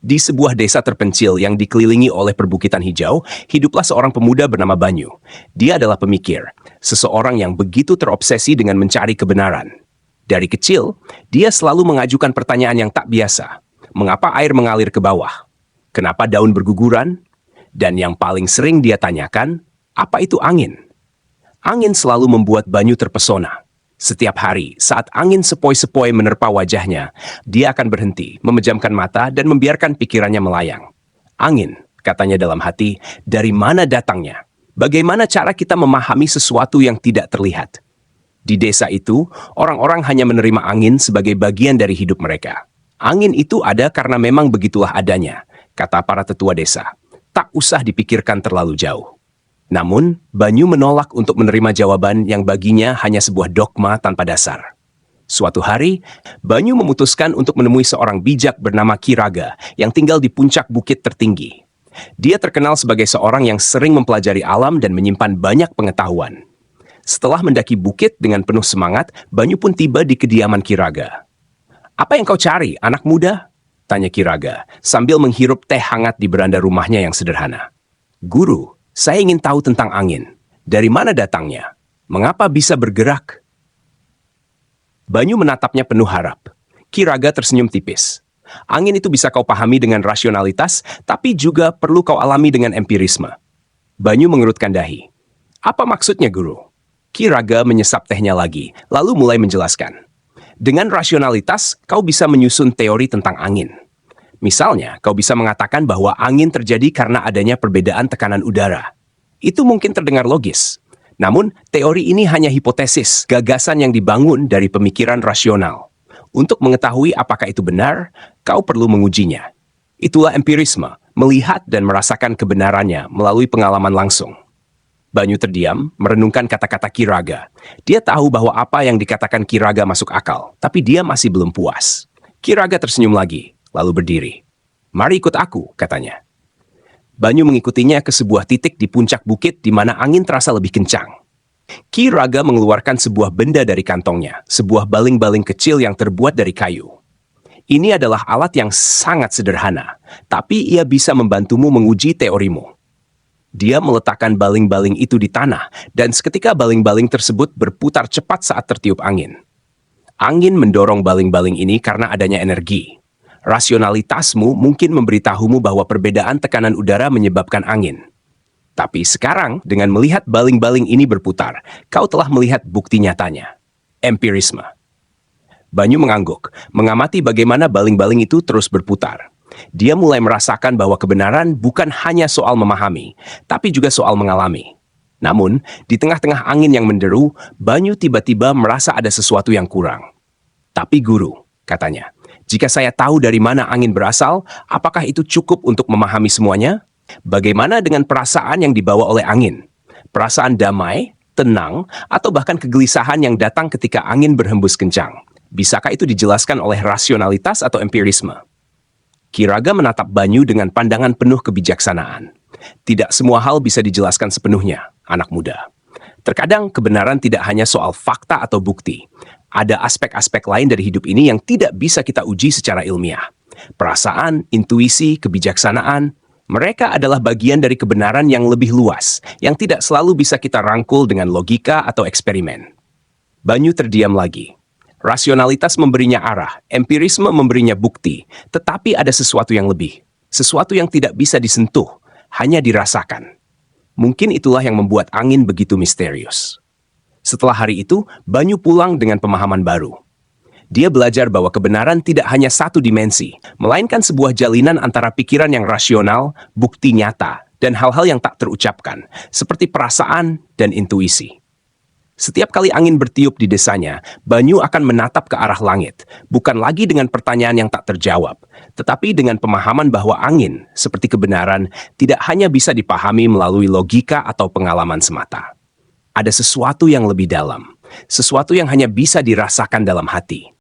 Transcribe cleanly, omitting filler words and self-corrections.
Di sebuah desa terpencil yang dikelilingi oleh perbukitan hijau, hiduplah seorang pemuda bernama Banyu. Dia adalah pemikir, seseorang yang begitu terobsesi dengan mencari kebenaran. Dari kecil, dia selalu mengajukan pertanyaan yang tak biasa. Mengapa air mengalir ke bawah? Kenapa daun berguguran? Dan yang paling sering dia tanyakan, apa itu angin? Angin selalu membuat Banyu terpesona. Setiap hari, saat angin sepoi-sepoi menerpa wajahnya, dia akan berhenti, memejamkan mata, dan membiarkan pikirannya melayang. Angin, katanya dalam hati, dari mana datangnya? Bagaimana cara kita memahami sesuatu yang tidak terlihat? Di desa itu, orang-orang hanya menerima angin sebagai bagian dari hidup mereka. Angin itu ada karena memang begitulah adanya, kata para tetua desa. Tak usah dipikirkan terlalu jauh. Namun, Banyu menolak untuk menerima jawaban yang baginya hanya sebuah dogma tanpa dasar. Suatu hari, Banyu memutuskan untuk menemui seorang bijak bernama Ki Raga yang tinggal di puncak bukit tertinggi. Dia terkenal sebagai seorang yang sering mempelajari alam dan menyimpan banyak pengetahuan. Setelah mendaki bukit dengan penuh semangat, Banyu pun tiba di kediaman Ki Raga. "Apa yang kau cari, anak muda?" tanya Ki Raga, sambil menghirup teh hangat di beranda rumahnya yang sederhana. "Guru, saya ingin tahu tentang angin. Dari mana datangnya? Mengapa bisa bergerak?" Banyu menatapnya penuh harap. Ki Raga tersenyum tipis. "Angin itu bisa kau pahami dengan rasionalitas, tapi juga perlu kau alami dengan empirisme." Banyu mengerutkan dahi. "Apa maksudnya, Guru?" Ki Raga menyesap tehnya lagi, lalu mulai menjelaskan. "Dengan rasionalitas, kau bisa menyusun teori tentang angin. Misalnya, kau bisa mengatakan bahwa angin terjadi karena adanya perbedaan tekanan udara. Itu mungkin terdengar logis. Namun, teori ini hanya hipotesis, gagasan yang dibangun dari pemikiran rasional. Untuk mengetahui apakah itu benar, kau perlu mengujinya. Itulah empirisme, melihat dan merasakan kebenarannya melalui pengalaman langsung." Banyu terdiam, merenungkan kata-kata Ki Raga. Dia tahu bahwa apa yang dikatakan Ki Raga masuk akal, tapi dia masih belum puas. Ki Raga tersenyum lagi, lalu berdiri. "Mari ikut aku," katanya. Banyu mengikutinya ke sebuah titik di puncak bukit di mana angin terasa lebih kencang. Ki Raga mengeluarkan sebuah benda dari kantongnya, sebuah baling-baling kecil yang terbuat dari kayu. Ini adalah alat yang sangat sederhana, tapi ia bisa membantumu menguji teorimu. Dia meletakkan baling-baling itu di tanah, dan seketika baling-baling tersebut berputar cepat saat tertiup angin. Angin mendorong baling-baling ini karena adanya energi. Rasionalitasmu mungkin memberitahumu bahwa perbedaan tekanan udara menyebabkan angin. Tapi sekarang, dengan melihat baling-baling ini berputar, kau telah melihat bukti nyatanya. Empirisme. Banyu mengangguk, mengamati bagaimana baling-baling itu terus berputar. Dia mulai merasakan bahwa kebenaran bukan hanya soal memahami, tapi juga soal mengalami. Namun, di tengah-tengah angin yang menderu, Banyu tiba-tiba merasa ada sesuatu yang kurang. "Tapi Guru," katanya, "jika saya tahu dari mana angin berasal, apakah itu cukup untuk memahami semuanya? Bagaimana dengan perasaan yang dibawa oleh angin? Perasaan damai, tenang, atau bahkan kegelisahan yang datang ketika angin berhembus kencang? Bisakah itu dijelaskan oleh rasionalitas atau empirisme?" Ki Raga menatap Banyu dengan pandangan penuh kebijaksanaan. "Tidak semua hal bisa dijelaskan sepenuhnya, anak muda. Terkadang kebenaran tidak hanya soal fakta atau bukti. Ada aspek-aspek lain dari hidup ini yang tidak bisa kita uji secara ilmiah. Perasaan, intuisi, kebijaksanaan, mereka adalah bagian dari kebenaran yang lebih luas, yang tidak selalu bisa kita rangkul dengan logika atau eksperimen." Banyu terdiam lagi. Rasionalitas memberinya arah, empirisme memberinya bukti, tetapi ada sesuatu yang lebih. Sesuatu yang tidak bisa disentuh, hanya dirasakan. Mungkin itulah yang membuat angin begitu misterius. Setelah hari itu, Banyu pulang dengan pemahaman baru. Dia belajar bahwa kebenaran tidak hanya satu dimensi, melainkan sebuah jalinan antara pikiran yang rasional, bukti nyata, dan hal-hal yang tak terucapkan, seperti perasaan dan intuisi. Setiap kali angin bertiup di desanya, Banyu akan menatap ke arah langit, bukan lagi dengan pertanyaan yang tak terjawab, tetapi dengan pemahaman bahwa angin, seperti kebenaran, tidak hanya bisa dipahami melalui logika atau pengalaman semata. Ada sesuatu yang lebih dalam, sesuatu yang hanya bisa dirasakan dalam hati.